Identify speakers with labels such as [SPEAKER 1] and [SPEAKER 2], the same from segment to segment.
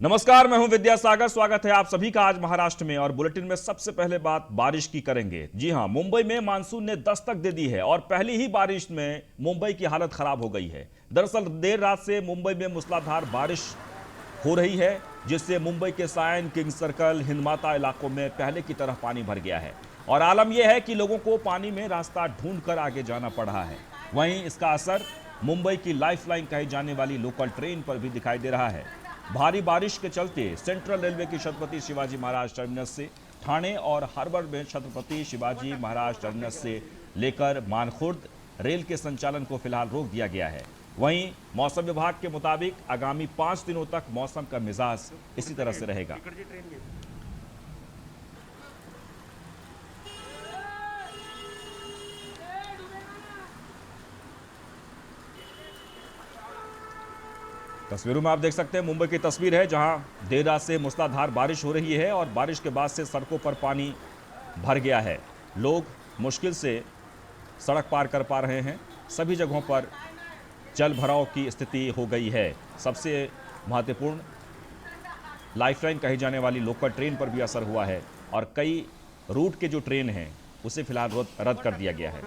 [SPEAKER 1] नमस्कार, मैं हूं विद्यासागर। स्वागत है आप सभी का आज महाराष्ट्र में। और बुलेटिन में सबसे पहले बात बारिश की करेंगे। जी हां, मुंबई में मानसून ने दस्तक दे दी है और पहली ही बारिश में मुंबई की हालत खराब हो गई है। दरअसल देर रात से मुंबई में मूसलाधार बारिश हो रही है, जिससे मुंबई के सायन, किंग सर्कल, हिंदमाता इलाकों में पहले की तरह पानी भर गया है और आलम यह है कि लोगों को पानी में रास्ता ढूंढकर आगे जाना पड़ रहा है। वहीं इसका असर मुंबई की लाइफलाइन कही जाने वाली लोकल ट्रेन पर भी दिखाई दे रहा है। भारी बारिश के चलते सेंट्रल रेलवे की छत्रपति शिवाजी महाराज टर्मिनस से ठाणे और हार्बर में छत्रपति शिवाजी महाराज टर्मिनस से लेकर मानखुर्द रेल के संचालन को फिलहाल रोक दिया गया है। वहीं मौसम विभाग के मुताबिक आगामी 5 दिनों तक मौसम का मिजाज इसी तरह से रहेगा। तस्वीरों में आप देख सकते हैं मुंबई की तस्वीर है, जहां देर रात से मूसलाधार बारिश हो रही है और बारिश के बाद से सड़कों पर पानी भर गया है। लोग मुश्किल से सड़क पार कर पा रहे हैं। सभी जगहों पर जल भराव की स्थिति हो गई है। सबसे महत्वपूर्ण लाइफलाइन कही जाने वाली लोकल ट्रेन पर भी असर हुआ है और कई रूट के जो ट्रेन हैं उसे फिलहाल रद्द कर दिया गया है।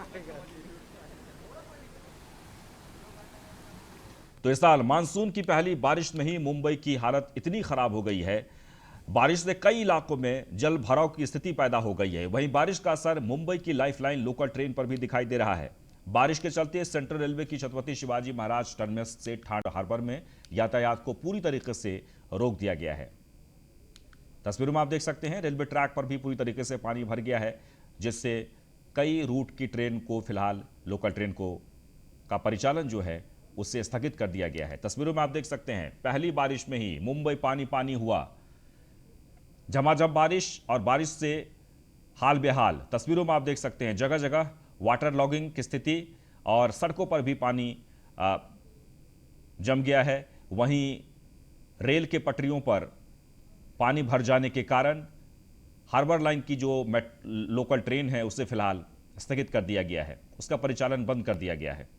[SPEAKER 1] तो इस साल मानसून की पहली बारिश में ही मुंबई की हालत इतनी खराब हो गई है, बारिश से कई इलाकों में जल भराव की स्थिति पैदा हो गई है। वहीं बारिश का असर मुंबई की लाइफलाइन लोकल ट्रेन पर भी दिखाई दे रहा है। बारिश के चलते सेंट्रल रेलवे की छत्रपति शिवाजी महाराज टर्मिनस से ठाणे हार्बर में यातायात को पूरी तरीके से रोक दिया गया है। तस्वीरों में आप देख सकते हैं रेलवे ट्रैक पर भी पूरी तरीके से पानी भर गया है, जिससे कई रूट की ट्रेन को फिलहाल लोकल ट्रेन को का परिचालन जो है उसे स्थगित कर दिया गया है। तस्वीरों में आप देख सकते हैं पहली बारिश में ही मुंबई पानी पानी हुआ। झमाझम बारिश और बारिश से हाल बेहाल। तस्वीरों में आप देख सकते हैं जगह जगह वाटर लॉगिंग की स्थिति और सड़कों पर भी पानी जम गया है। वहीं रेल के पटरियों पर पानी भर जाने के कारण हार्बर लाइन की जो लोकल ट्रेन है उसे फिलहाल स्थगित कर दिया गया है, उसका परिचालन बंद कर दिया गया है।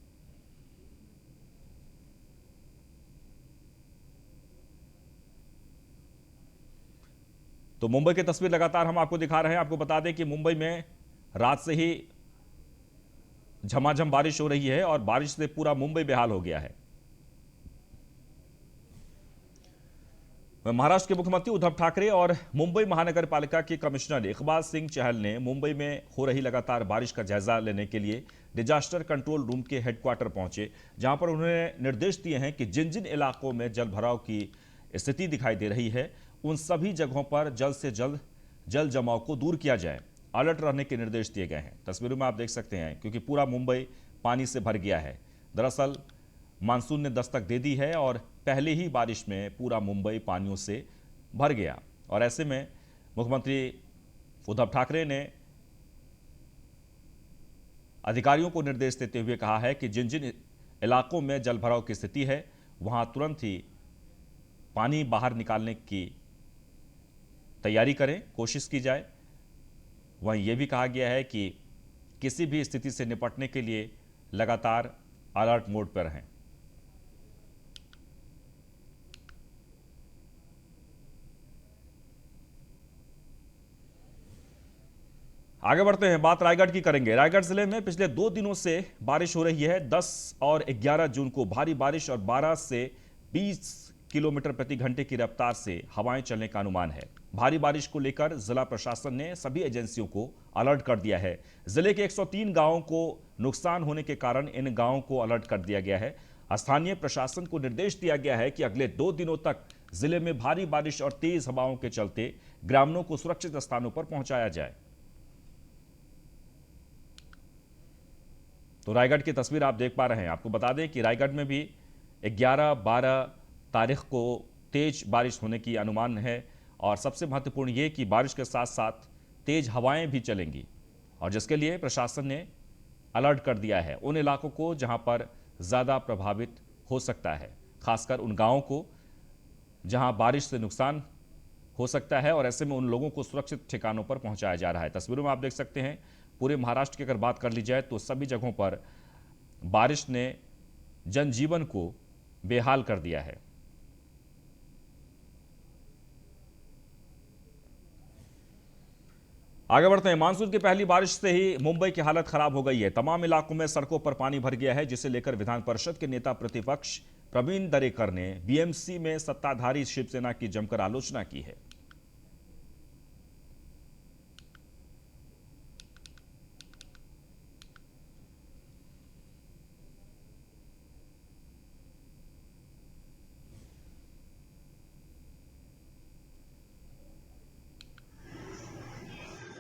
[SPEAKER 1] तो मुंबई की तस्वीर लगातार हम आपको दिखा रहे हैं। आपको बता दें कि मुंबई में रात से ही झमाझम बारिश हो रही है और बारिश से पूरा मुंबई बेहाल हो गया है। महाराष्ट्र के मुख्यमंत्री उद्धव ठाकरे और मुंबई महानगर पालिका के कमिश्नर इकबाल सिंह चहल ने मुंबई में हो रही लगातार बारिश का जायजा लेने के लिए डिजास्टर कंट्रोल रूम के हेडक्वार्टर पहुंचे, जहां पर उन्होंने निर्देश दिए हैं कि जिन जिन इलाकों में जल भराव की स्थिति दिखाई दे रही है उन सभी जगहों पर जल्द से जल्द जल जमाव को दूर किया जाए। अलर्ट रहने के निर्देश दिए गए हैं। तस्वीरों में आप देख सकते हैं क्योंकि पूरा मुंबई पानी से भर गया है। दरअसल मानसून ने दस्तक दे दी है और पहले ही बारिश में पूरा मुंबई पानियों से भर गया और ऐसे में मुख्यमंत्री उद्धव ठाकरे ने अधिकारियों को निर्देश देते हुए कहा है कि जिन जिन इलाकों में जल भराव की स्थिति है वहां तुरंत ही पानी बाहर निकालने की तैयारी करें, कोशिश की जाए। वहीं यह भी कहा गया है कि किसी भी स्थिति से निपटने के लिए लगातार अलर्ट मोड पर रहें। आगे बढ़ते हैं, बात रायगढ़ की करेंगे। रायगढ़ जिले में पिछले 2 दिनों से बारिश हो रही है। 10 और 11 जून को भारी बारिश और 12 से 20 किलोमीटर प्रति घंटे की रफ्तार से हवाएं चलने का अनुमान है। भारी बारिश को लेकर जिला प्रशासन ने सभी एजेंसियों को अलर्ट कर दिया है। जिले के 103 गांवों को नुकसान होने के कारण इन गांवों को अलर्ट कर दिया गया है। स्थानीय प्रशासन को निर्देश दिया गया है कि अगले 2 दिनों तक जिले में भारी बारिश और तेज हवाओं के चलते ग्रामीणों को सुरक्षित स्थानों पर पहुंचाया जाए। तो रायगढ़ की तस्वीर आप देख पा रहे हैं। आपको बता दें कि रायगढ़ में भी 11-12 तारीख को तेज बारिश होने की अनुमान है और सबसे महत्वपूर्ण ये कि बारिश के साथ साथ तेज हवाएं भी चलेंगी और जिसके लिए प्रशासन ने अलर्ट कर दिया है उन इलाकों को जहां पर ज़्यादा प्रभावित हो सकता है, खासकर उन गांवों को जहां बारिश से नुकसान हो सकता है और ऐसे में उन लोगों को सुरक्षित ठिकानों पर पहुंचाया जा रहा है। तस्वीरों में आप देख सकते हैं पूरे महाराष्ट्र की अगर बात कर ली जाए तो सभी जगहों पर बारिश ने जनजीवन को बेहाल कर दिया है। आगे बढ़ते हैं। मानसून की पहली बारिश से ही मुंबई की हालत खराब हो गई है। तमाम इलाकों में सड़कों पर पानी भर गया है, जिसे लेकर विधान परिषद के नेता प्रतिपक्ष प्रवीण दरेकर ने बीएमसी में सत्ताधारी शिवसेना की जमकर आलोचना की है।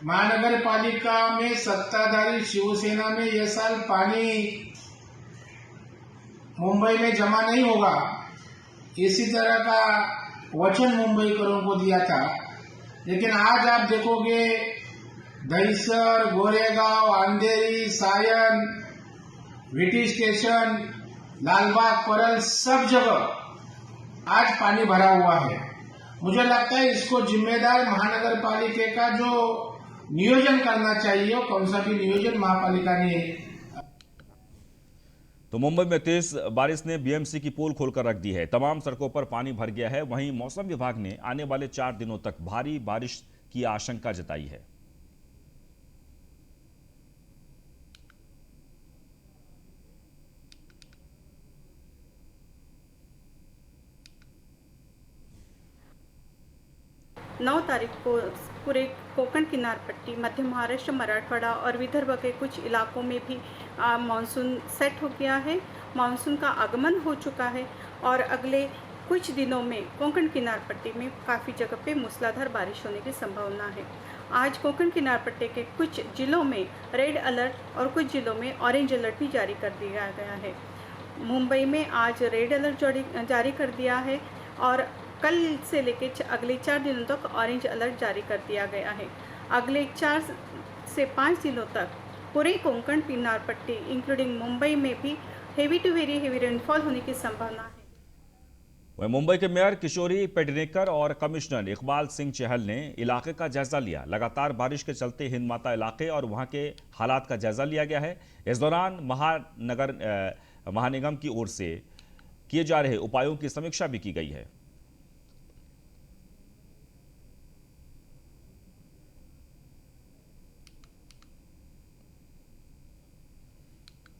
[SPEAKER 2] महानगर पालिका में सत्ताधारी शिवसेना में यह साल पानी मुंबई में जमा नहीं होगा, इसी तरह का वचन मुंबईकरों को दिया था। लेकिन आज आप देखोगे दहिसर, गोरेगांव, अंधेरी, सायन, वीटी स्टेशन, लालबाग, परल, सब जगह आज पानी भरा हुआ है। मुझे लगता है इसको जिम्मेदार महानगर पालिका का जो नियोजन करना चाहिए, कौन सा भी नियोजन महापालिका ने।
[SPEAKER 1] तो मुंबई में तेज बारिश ने बीएमसी की पोल खोलकर रख दी है। तमाम सड़कों पर पानी भर गया है। वहीं मौसम विभाग ने आने वाले 4 दिनों तक भारी बारिश की आशंका जताई है।
[SPEAKER 3] नौ तारीख को पूरे कोकण किनार पट्टी, मध्य महाराष्ट्र, मराठवाड़ा और विदर्भ के कुछ इलाकों में भी मानसून सेट हो गया है। मानसून का आगमन हो चुका है और अगले कुछ दिनों में कोंकण किनार पट्टी में काफ़ी जगह पे मूसलाधार बारिश होने की संभावना है। आज कोंकण किनार पट्टी के कुछ जिलों में रेड अलर्ट और कुछ जिलों में ऑरेंज अलर्ट भी जारी कर दिया गया है। मुंबई में आज रेड अलर्ट जारी कर दिया है और कल से लेकर अगले 4 दिनों तक ऑरेंज अलर्ट जारी कर दिया गया है। अगले 4 से 5 दिनों तक पूरे कोंकण किनार पट्टी इंक्लूडिंग मुंबई में भी heavy to very heavy rainfall होने की संभावना है।
[SPEAKER 1] वहीं मुंबई के मेयर किशोरी पेडनेकर और कमिश्नर इकबाल सिंह चहल ने इलाके का जायजा लिया। लगातार बारिश के चलते हिंद माता इलाके और वहां के हालात का जायजा लिया गया है। इस दौरान महानिगम की ओर से किए जा रहे उपायों की समीक्षा भी की गई है।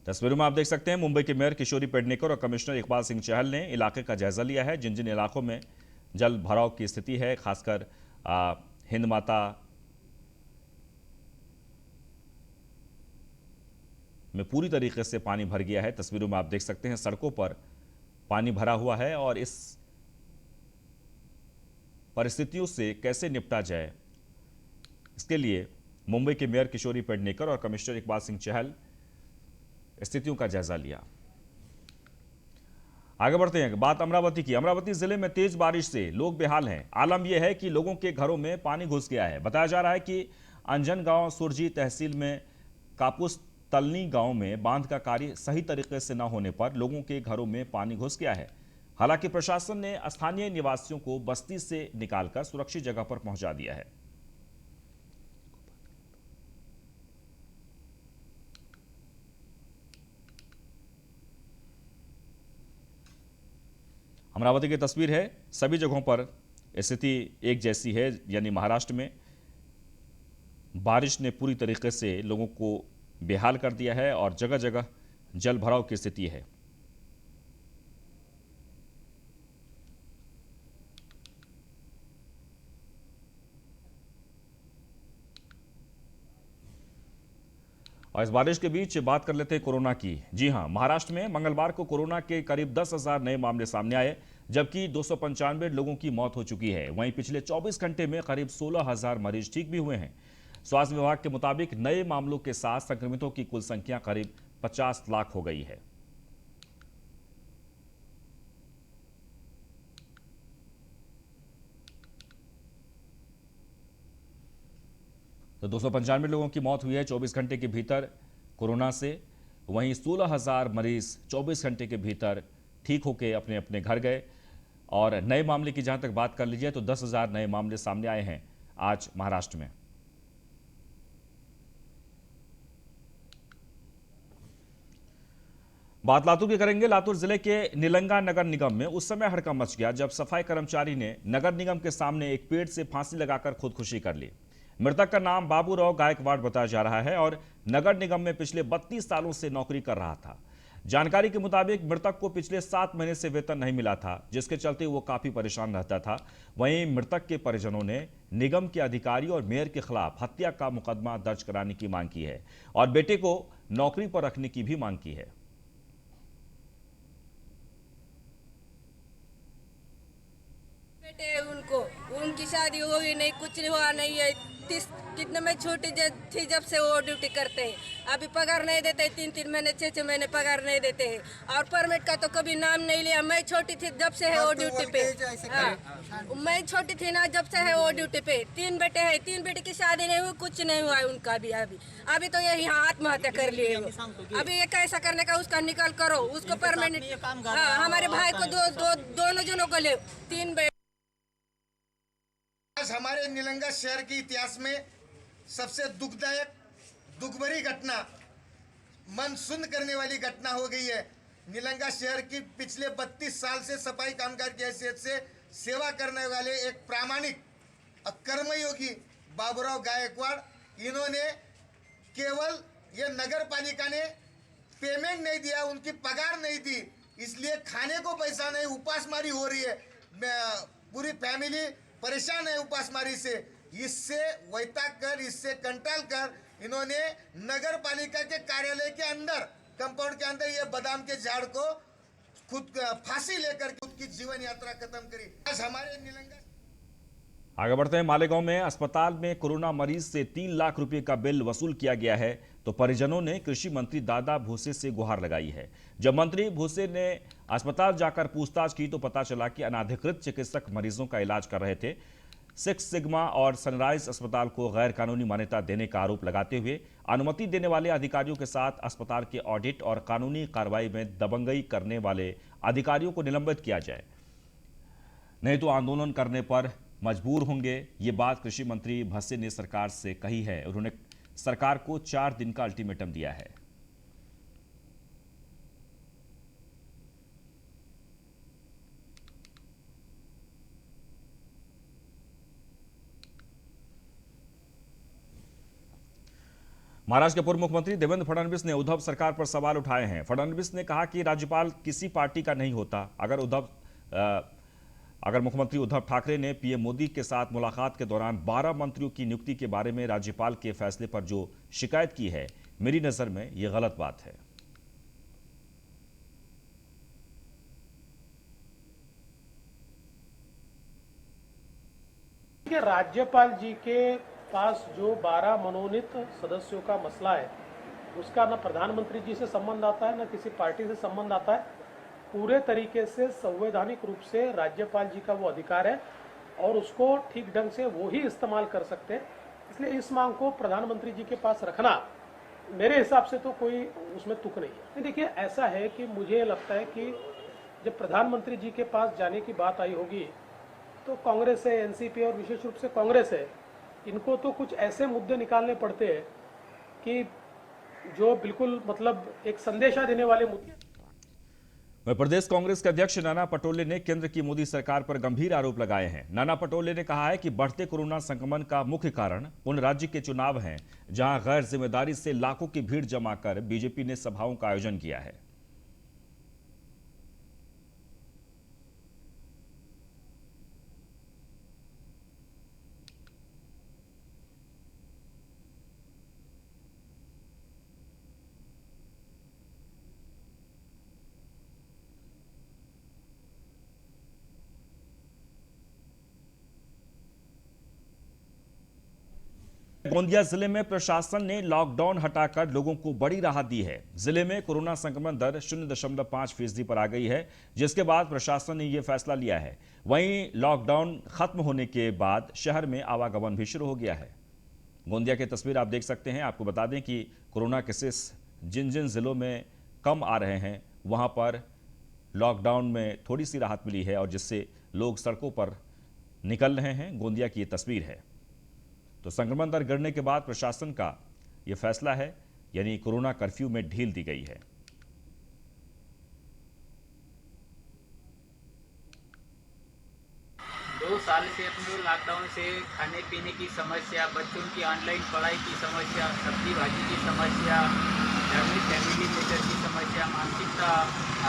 [SPEAKER 1] तस्वीरों में आप देख सकते हैं मुंबई के मेयर किशोरी पेडनेकर और कमिश्नर इकबाल सिंह चहल ने इलाके का जायजा लिया है। जिन जिन इलाकों में जल भराव की स्थिति है, खासकर हिंद माता में पूरी तरीके से पानी भर गया है। तस्वीरों में आप देख सकते हैं सड़कों पर पानी भरा हुआ है और इस परिस्थितियों से कैसे निपटा जाए, इसके लिए मुंबई के मेयर किशोरी पेडनेकर और कमिश्नर इकबाल सिंह चहल स्थितियों का जायजा लिया। आगे बढ़ते हैं, बात अमरावती की। अमरावती जिले में तेज बारिश से लोग बेहाल हैं। आलम यह है कि लोगों के घरों में पानी घुस गया है। बताया जा रहा है कि अंजनगांव सुरजी तहसील में कापूस तलनी गांव में बांध का कार्य सही तरीके से न होने पर लोगों के घरों में पानी घुस गया है। हालांकि प्रशासन ने स्थानीय निवासियों को बस्ती से निकालकर सुरक्षित जगह पर पहुंचा दिया है। अमरावती की तस्वीर है। सभी जगहों पर स्थिति एक जैसी है, यानी महाराष्ट्र में बारिश ने पूरी तरीके से लोगों को बेहाल कर दिया है और जगह जगह जल भराव की स्थिति है। और इस बारिश के बीच बात कर लेते हैं कोरोना की। जी हां, महाराष्ट्र में मंगलवार को कोरोना के करीब 10,000 नए मामले सामने आए, जबकि 295 लोगों की मौत हो चुकी है। वहीं पिछले 24 घंटे में करीब 16,000 मरीज ठीक भी हुए हैं। स्वास्थ्य विभाग के मुताबिक नए मामलों के साथ संक्रमितों की कुल संख्या करीब 50 लाख हो गई है। तो 295 लोगों की मौत हुई है 24 घंटे के भीतर कोरोना से। वहीं 16,000 मरीज 24 घंटे के भीतर ठीक होकर अपने अपने घर गए। और नए मामले की जहां तक बात कर लीजिए तो 10,000 नए मामले सामने आए हैं आज महाराष्ट्र में। बात लातूर की करेंगे। लातूर जिले के निलंगा नगर निगम में उस समय हड़कंप मच गया जब सफाई कर्मचारी ने नगर निगम के सामने एक पेड़ से फांसी लगाकर खुदकुशी कर ली। मृतक का नाम बाबूराव गायकवाड़ बताया जा रहा है और नगर निगम में पिछले 32 सालों से नौकरी कर रहा था। जानकारी के मुताबिक मृतक को पिछले 7 महीने से वेतन नहीं मिला था, जिसके चलते वो काफी परेशान रहता था। वहीं मृतक के परिजनों ने निगम के अधिकारी और मेयर के खिलाफ हत्या का मुकदमा दर्ज कराने की मांग की है और बेटे को नौकरी पर रखने की भी मांग की है।
[SPEAKER 4] बेटे उनको उनकी शादी हुई नहीं, कुछ नहीं हुआ नहीं है। कितने में छोटी थी जब से वो ड्यूटी करते हैं, अभी पगार नहीं देते, 3-3 महीने 6-6 महीने पगार नहीं देते हैं और परमिट का तो कभी नाम नहीं लिया। मैं छोटी थी जब से है वो ड्यूटी पे। हाँ, मैं छोटी थी ना जब से है वो ड्यूटी पे। 3 बेटे हैं, 3 बेटे की शादी नहीं हुई, कुछ नहीं हुआ है उनका भी। अभी तो यही आत्महत्या कर लिए। अभी ये कैसा करने का उसका निकाल करो, उसको परमानेंट। हमारे भाई को दोनों जनों को ले 3 बेटे।
[SPEAKER 5] आज हमारे निलंगा शहर के इतिहास में सबसे दुखदायक, दुखभरी घटना, मन सुन्न करने वाली घटना हो गई है। निलंगा शहर की पिछले 32 साल से सफाई कामगार की हैसियत से सेवा करने वाले एक प्रामाणिक कर्मयोगी बाबूराव गायकवाड़, इन्होंने केवल ये नगर पालिका ने पेमेंट नहीं दिया, उनकी पगार नहीं दी, इसलिए खाने को पैसा नहीं, उपासमारी हो रही है। पूरी फैमिली परेशान है उपासमारी से। इससे वैताग कर, इससे कंटाल कर इन्होंने नगर पालिका के कार्यालय के अंदर, कंपाउंड के अंदर ये बादाम के झाड़ को खुद फांसी लेकर खुद की जीवन यात्रा खत्म करी। आज हमारे निलंगा।
[SPEAKER 1] आगे बढ़ते हैं। मालेगांव में अस्पताल में कोरोना मरीज से 3 लाख रुपए का बिल वसूल किया गया है, तो परिजनों ने कृषि मंत्री दादा भूसे से गुहार लगाई है। जब मंत्री भूसे ने अस्पताल जाकर पूछताछ की तो पता चला कि अनाधिकृत चिकित्सक मरीजों का इलाज कर रहे थे। 6 सिग्मा और सनराइज अस्पताल को गैर कानूनी मान्यता देने का आरोप लगाते हुए अनुमति देने वाले अधिकारियों के साथ अस्पताल के ऑडिट और कानूनी कार्रवाई में दबंगई करने वाले अधिकारियों को निलंबित किया जाए, नहीं तो आंदोलन करने पर मजबूर होंगे। ये बात कृषि मंत्री भस्से ने सरकार से कही है। उन्होंने सरकार को 4 दिन का अल्टीमेटम दिया है। महाराष्ट्र के पूर्व मुख्यमंत्री देवेंद्र फडणवीस ने उद्धव सरकार पर सवाल उठाए हैं। फडणवीस ने कहा कि राज्यपाल किसी पार्टी का नहीं होता। अगर मुख्यमंत्री उद्धव ठाकरे ने पीएम मोदी के साथ मुलाकात के दौरान 12 मंत्रियों की नियुक्ति के बारे में राज्यपाल के फैसले पर जो शिकायत की है, मेरी नजर में यह गलत बात है।
[SPEAKER 6] राज्यपाल जी के पास जो 12 मनोनीत सदस्यों का मसला है, उसका न प्रधानमंत्री जी से संबंध आता है, न किसी पार्टी से संबंध आता है। पूरे तरीके से संवैधानिक रूप से राज्यपाल जी का वो अधिकार है और उसको ठीक ढंग से वो ही इस्तेमाल कर सकते हैं। इसलिए इस मांग को प्रधानमंत्री जी के पास रखना मेरे हिसाब से तो कोई उसमें तुक नहीं है। देखिए, ऐसा है कि मुझे लगता है कि जब प्रधानमंत्री जी के पास जाने की बात आई होगी तो कांग्रेस है, एनसीपी और विशेष रूप से कांग्रेस है, इनको तो कुछ ऐसे मुद्दे निकालने पड़ते हैं कि जो बिल्कुल मतलब एक संदेशा देने वाले मुद्दे।
[SPEAKER 1] वह प्रदेश कांग्रेस के अध्यक्ष नाना पटोले ने केंद्र की मोदी सरकार पर गंभीर आरोप लगाए हैं। नाना पटोले ने कहा है कि बढ़ते कोरोना संक्रमण का मुख्य कारण उन राज्य के चुनाव हैं जहां गैर जिम्मेदारी से लाखों की भीड़ जमा कर बीजेपी ने सभाओं का आयोजन किया है। गोंदिया जिले में प्रशासन ने लॉकडाउन हटाकर लोगों को बड़ी राहत दी है। जिले में कोरोना संक्रमण दर 0.5% पर आ गई है, जिसके बाद प्रशासन ने यह फैसला लिया है। वहीं लॉकडाउन खत्म होने के बाद शहर में आवागमन भी शुरू हो गया है। गोंदिया की तस्वीर आप देख सकते हैं। आपको बता दें कि कोरोना केसेस जिन जिन जिलों में कम आ रहे हैं वहां पर लॉकडाउन में थोड़ी सी राहत मिली है और जिससे लोग सड़कों पर निकल रहे हैं। गोंदिया की ये तस्वीर है। तो संक्रमण दर गिरने के बाद प्रशासन का यह फैसला है, यानी कोरोना कर्फ्यू में ढील दी गई है।
[SPEAKER 7] साल से अपने लॉकडाउन से खाने पीने की समस्या, बच्चों की ऑनलाइन पढ़ाई की समस्या, सब्जी भाजी की समस्या, फैमिली मेटर की समस्या, मानसिकता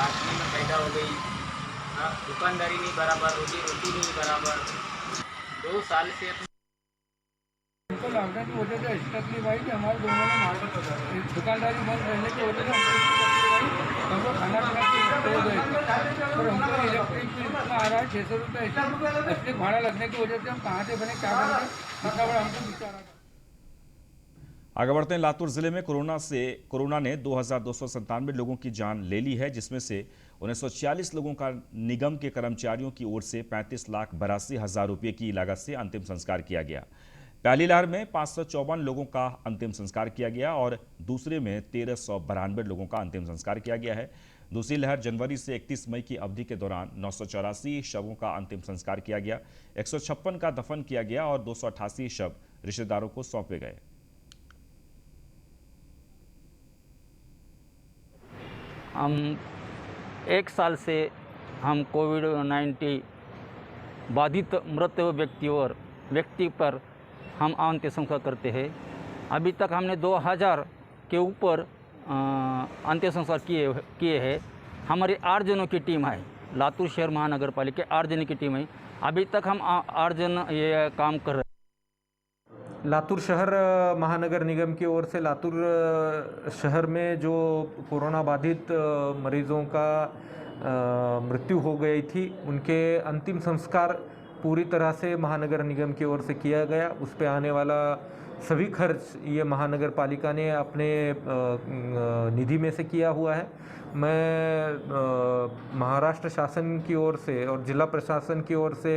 [SPEAKER 7] आदमी में पैदा हो गई। दुकानदारी नहीं बराबर, रोजी रोटी नहीं बराबर। 2 साल से
[SPEAKER 8] हमको लॉकडाउन की वजह से ऐसी तकलीफ आई कि हमारे दोनों में दुकानदारी बंद रहने की वजह से हमको खाना पीना की हो गए। और हमको इलेक्ट्रिक बिल इतना आ रहा है 600 रुपये असली भाड़ा लगने की वजह से हम कहाँ से बने क्या करेंगे, इतना बड़ा हमको विचार आ रहा है।
[SPEAKER 1] आगे बढ़ते हैं। लातूर जिले में कोरोना ने 2297 लोगों की जान ले ली है, जिसमें से 1946 लोगों का निगम के कर्मचारियों की ओर से 35,82,000 रुपये की लागत से अंतिम संस्कार किया गया। पहली लहर में 554 लोगों का अंतिम संस्कार किया गया और दूसरे में 1392 लोगों का अंतिम संस्कार किया गया है। दूसरी लहर जनवरी से 31 मई की अवधि के दौरान 984 शवों का अंतिम संस्कार किया गया, 156 का दफन किया गया और 288 शव रिश्तेदारों को सौंपे गए।
[SPEAKER 9] हम 1 साल से हम कोविड-19 बाधित मृत व्यक्ति पर हम अंतिम संस्कार करते हैं। अभी तक हमने 2000 के ऊपर अंतिम संस्कार किए हैं। हमारी 8 जनों की टीम है, लातूर शहर महानगर पालिका 8 जन की टीम है। अभी तक हम 8 जन ये काम कर रहे हैं।
[SPEAKER 10] लातूर शहर महानगर निगम की ओर से लातूर शहर में जो कोरोना बाधित मरीजों का मृत्यु हो गई थी, उनके अंतिम संस्कार पूरी तरह से महानगर निगम की ओर से किया गया। उस पे आने वाला सभी खर्च ये महानगर पालिका ने अपने निधि में से किया हुआ है। मैं महाराष्ट्र शासन की ओर से और जिला प्रशासन की ओर से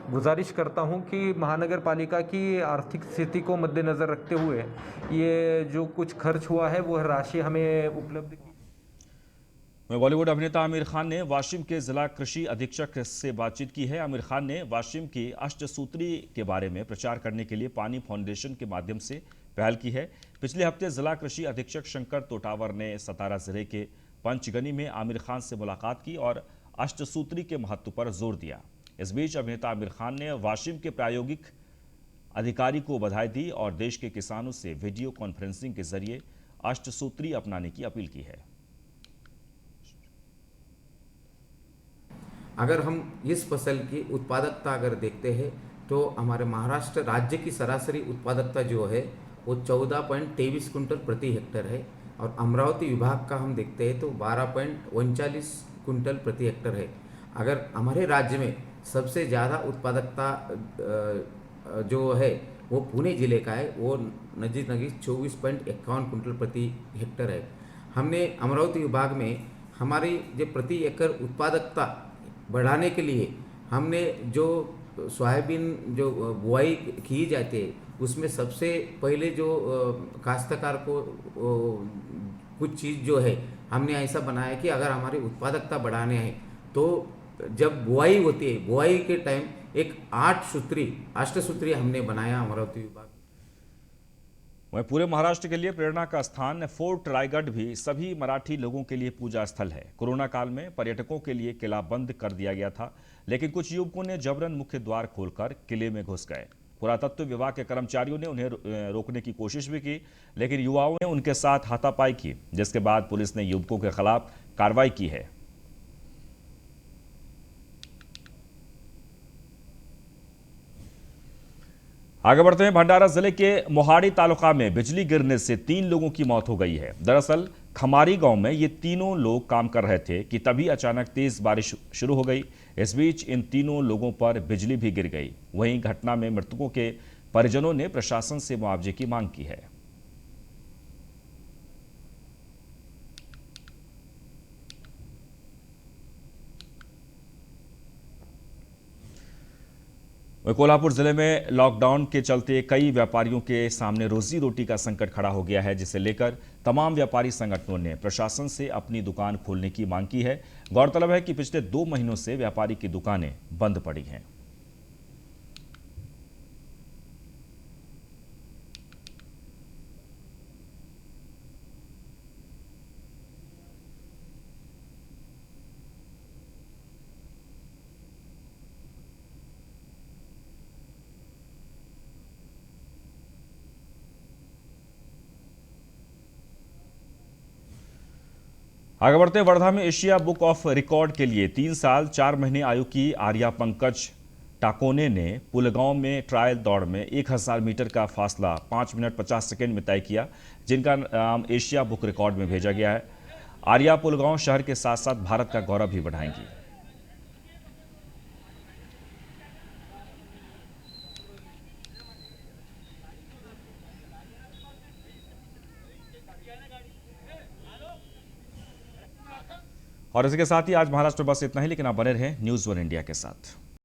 [SPEAKER 10] गुजारिश करता हूं कि महानगर पालिका की आर्थिक स्थिति को मद्देनज़र रखते हुए ये जो कुछ खर्च हुआ है वह राशि हमें उपलब्ध की।
[SPEAKER 1] बॉलीवुड अभिनेता आमिर खान ने वाशिम के जिला कृषि अधीक्षक से बातचीत की है। आमिर खान ने वाशिम की अष्टसूत्री के बारे में प्रचार करने के लिए पानी फाउंडेशन के माध्यम से पहल की है। पिछले हफ्ते जिला कृषि अधीक्षक शंकर तोटावर ने सतारा जिले के पंचगनी में आमिर खान से मुलाकात की और अष्टसूत्री के महत्व पर जोर दिया। इस बीच अभिनेता आमिर खान ने वाशिम के प्रायोगिक अधिकारी को बधाई दी और देश के किसानों से वीडियो कॉन्फ्रेंसिंग के जरिए अष्टसूत्री अपनाने की अपील की है।
[SPEAKER 11] अगर हम इस फसल की उत्पादकता अगर देखते हैं तो हमारे महाराष्ट्र राज्य की सरासरी उत्पादकता जो है वो 14.23 कुंटल प्रति हेक्टर है और अमरावती विभाग का हम देखते हैं तो 12.39 कुंटल प्रति हेक्टर है। अगर हमारे राज्य में सबसे ज़्यादा उत्पादकता जो है वो पुणे जिले का है, वो नजीक 24.51 कुंटल प्रति हेक्टर है। हमने अमरावती विभाग में हमारी जो प्रति एकड़ उत्पादकता बढ़ाने के लिए हमने जो सोयाबीन जो बुआई की जाती है उसमें सबसे पहले जो काश्तकार को कुछ चीज़ जो है हमने ऐसा बनाया कि अगर हमारी उत्पादकता बढ़ाने हैं तो जब बुआई होती है, बुआई के टाइम एक अष्टसूत्री हमने बनाया अमरावती विभाग।
[SPEAKER 1] वहीं पूरे महाराष्ट्र के लिए प्रेरणा का स्थान फोर्ट रायगढ़ भी सभी मराठी लोगों के लिए पूजा स्थल है। कोरोना काल में पर्यटकों के लिए किला बंद कर दिया गया था, लेकिन कुछ युवकों ने जबरन मुख्य द्वार खोलकर किले में घुस गए। पुरातत्व विभाग के कर्मचारियों ने उन्हें रोकने की कोशिश भी की, लेकिन युवाओं ने उनके साथ हाथापाई की, जिसके बाद पुलिस ने युवकों के खिलाफ कार्रवाई की है। आगे बढ़ते हैं। भंडारा जिले के मोहाड़ी तालुका में बिजली गिरने से 3 लोगों की मौत हो गई है। दरअसल खमारी गांव में ये तीनों लोग काम कर रहे थे कि तभी अचानक तेज बारिश शुरू हो गई। इस बीच इन तीनों लोगों पर बिजली भी गिर गई। वहीं घटना में मृतकों के परिजनों ने प्रशासन से मुआवजे की मांग की है। कोल्हापुर जिले में लॉकडाउन के चलते कई व्यापारियों के सामने रोजी रोटी का संकट खड़ा हो गया है, जिसे लेकर तमाम व्यापारी संगठनों ने प्रशासन से अपनी दुकान खोलने की मांग की है। गौरतलब है कि पिछले 2 महीनों से व्यापारी की दुकानें बंद पड़ी हैं। आगे बढ़ते वर्धा में एशिया बुक ऑफ रिकॉर्ड के लिए 3 साल 4 महीने आयु की आर्या पंकज टाकोने ने पुलगांव में ट्रायल दौड़ में 1000 मीटर का फासला 5 मिनट 50 सेकेंड में तय किया, जिनका नाम एशिया बुक रिकॉर्ड में भेजा गया है। आर्या पुलगांव शहर के साथ साथ भारत का गौरव भी बढ़ाएंगी। और इसके साथ ही आज महाराष्ट्र बस इतना ही, लेकिन आप बने रहें न्यूज़ 1 इंडिया के साथ।